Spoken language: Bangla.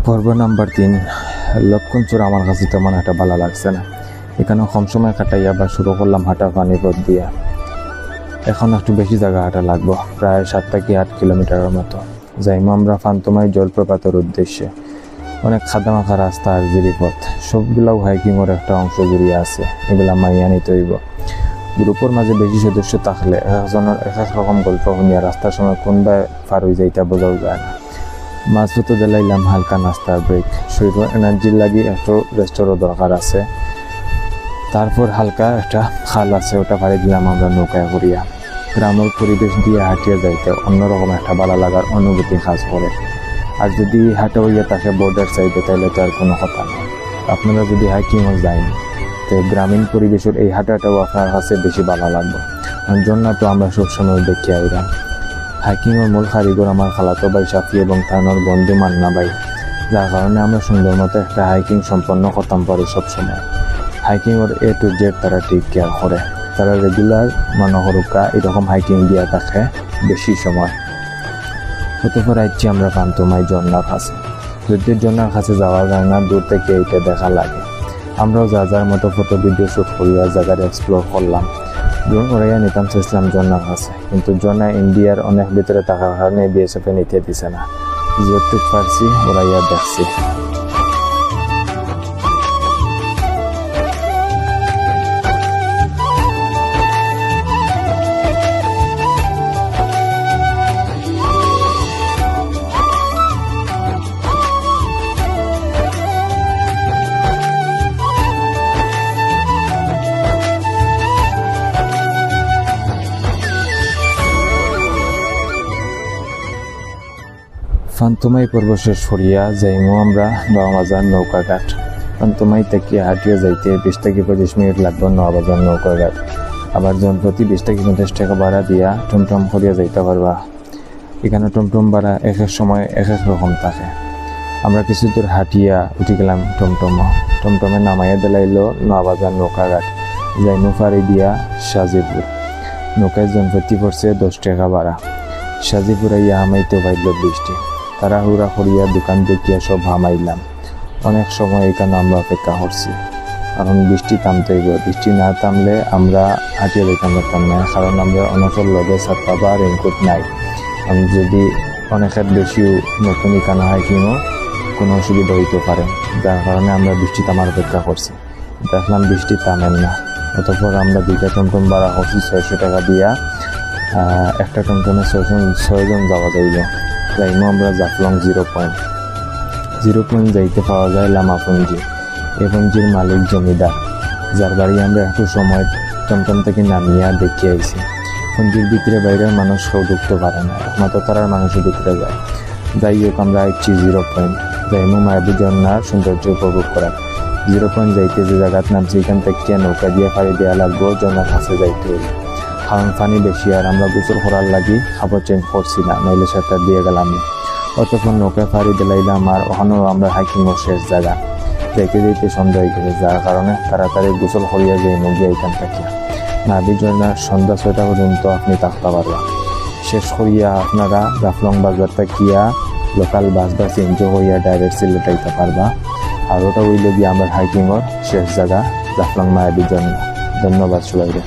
পর্ব নাম্বার 3। লক্ষণচূড় আমার কাছে তেমন একটা ভালো লাগছে না। এখানে কম সময় কাটাইয়া বা শুরু করলাম হাঁটা পানি পথ দিয়া। এখন একটু বেশি জায়গা হাঁটা লাগবো, প্রায় 7 থেকে 8 কিলোমিটারের মতো। যাইমো আমরা ফান্তমাই জলপ্রপাতের উদ্দেশ্যে। অনেক খাদামাখা রাস্তা আর জিরিপথ, সবগুলাও হাইকিংয়ের একটা অংশ জুড়িয়ে আছে। এগুলা মাইয়া নিতে হইব। গ্রুপের মাঝে বেশি সদস্য থাকলে একজনের এক এক রকম গল্প শুনিয়া রাস্তার সময় কোনবা পার হয়ে যাইতা বোঝাও যায় না। মাঝপথে দিলাইলাম হালকা নাস্তার ব্রেক, শরীর এনার্জির লাগি একটু রেস্টরও দরকার আছে। তারপর হালকা একটা খাল আছে, ওটা পাড়ি দিলাম আমরা নৌকায় করিয়া। গ্রামের পরিবেশ দিয়ে হাঁটিয়ে যাইতে অন্যরকম একটা ভালো লাগার অনুভূতি কাজ করে। আর যদি হাঁটা হইয়া থাকে বর্ডার সাইডে, তাহলে তো আর কোনো কথা নেই। আপনারা যদি হাইকিংও যান, তো গ্রামীণ পরিবেশের এই হাঁটাটাও আপনার কাছে বেশি ভালো লাগবে। জন্য তো আমরা সবসময় দেখি আইলাম। হাইকিংয়ের মূল কারিগর আমার খালাতো ভাই সাফি এবং তার বন্ধু মান্না ভাই, যার কারণে আমরা সুন্দর মতো একটা হাইকিং সম্পন্ন করতাম পারি সবসময়। হাইকিংয়ের A to Z তারা টেক কেয়ার করে। তারা রেগুলার মনোহরুকা এরকম হাইকিং দিয়া থাকে বেশি সময়। অতঃপর আইছি আমরা ফান্তমাই ঝর্ণার কাছে। যদিও ঝর্ণার কাছে যাওয়া যায় না, দূর থেকে এইটা দেখা লাগে। আমরাও যার মতো ফটো ভিডিও শ্যুট করিয়া জায়গাটা এক্সপ্লোর করলাম। ড্রোন উড়াইয়া নিতাম চেয়েছিলাম ঝর্ণার কাছে, কিন্তু ঝর্ণা ইন্ডিয়ার অনেক ভিতরে থাকার কারণে BSF নিতে দিছে না। যতটুক পারছি উড়াইয়া দেখছি। ফান্তমাই পর্ব শেষ করিয়া যাইমো আমরা নওয়াবাজার নৌকাঘাট। ফান্তমাই থেকে হাঁটিয়ে যাইতে 20 থেকে 25 মিনিট লাগবে নওয়াবাজার নৌকাঘাট। আবার জনপ্রতি 20 থেকে 50 টাকা ভাড়া দিয়া টমটম করিয়া যাইতে পারবা। এখানে টমটম ভাড়া এক এক সময় এক এক রকম থাকে। আমরা কিছু দূর হাঁটিয়া উঠে গেলাম টমটমে নামাইয়া দিলাইল নওয়াবাজার নৌকাঘাট। যাইমো ফাড়ি দিয়া সাজিপুর। নৌকায় জনপ্রতি পড়ছে 10 টাকা ভাড়া। সাজিপুরে ইয়া হামাইতে পাইল বৃষ্টি। তাড়াহুড়া করিয়া দোকান দেখিয়া সব হামাইলাম। অনেক সময় এখানে আমরা অপেক্ষা করছি, কারণ বৃষ্টি থামতে হইব। বৃষ্টি না থামলে আমরা হাঁটিয়ে যেতাম পারতাম না, কারণ আমরা অনেকের লগে ছাতা বা রেইনকোট নাই। যদি অনেকের বেশিও নতুন এখানে হাইকিংও কোনো অসুবিধা হইতে পারে, যার কারণে আমরা বৃষ্টি থামার অপেক্ষা করছি। দেখলাম বৃষ্টি থামেন না। অতঃপর আমরা 2টা টমটম ভাড়া করছি 600 টাকা দিয়া। একটা টমটমে 6 জন যাওয়া যাইব। যাইমো আমরা জাফলং 0 পয়েন্ট যাইতে পাওয়া যায় লামাপুঞ্জি। এই পুঞ্জির মালিক জমিদার, যার বাড়ি আমরা একটু সময় টমটম থেকে নামিয়া দেখে আইছি। পুঞ্জির ভিতরে বাইরের মানুষ কেউ ঢুকতে পারে না, একমাত্র তারার মানুষের ভিতরে যায়। যাই হোক, আমরা আইছি 0 পয়েন্ট। যাইমো মায়াবী ঝর্ণার সৌন্দর্য উপভোগ করা। 0 পয়েন্ট যাইতে যে জায়গার নামছি, এখান থেকে নৌকা দিয়ে ফাড়ি দেওয়া লাগবো ঝর্ণার কাছে যাইতে হইলে। কারণ পানি বেশি, আর আমরা গোসল করার লাগি খাবার চেঞ্জ করছি না, নইলে সেটা দিয়ে গেলাম। অতক্ষণ নৌকায় ফাড়ি দিলাইলাম, আর ওখানেও আমরা হাইকিংয়ের শেষ জায়গা। যাইতে যাইতে সন্ধ্যা হয়ে গেছে, যার কারণে তাড়াতাড়ি গোসল করিয়া যাই নদী এখান থেকে। মায়াবী ঝর্ণার সন্ধ্যা 6টা পর্যন্ত আপনি থাকতে পারবেন। শেষ করিয়া আপনারা জাফলং বাজার থাকিয়া লোকাল বাস বা চেঞ্জও করিয়া ডাইরেক্ট সিলেট আইতে পারবা। আর ওটা হইল গিয়ে আমার হাইকিংয়ের শেষ জায়গা জাফলং মায়াবী ঝর্ণা। ধন্যবাদ সবাইকে।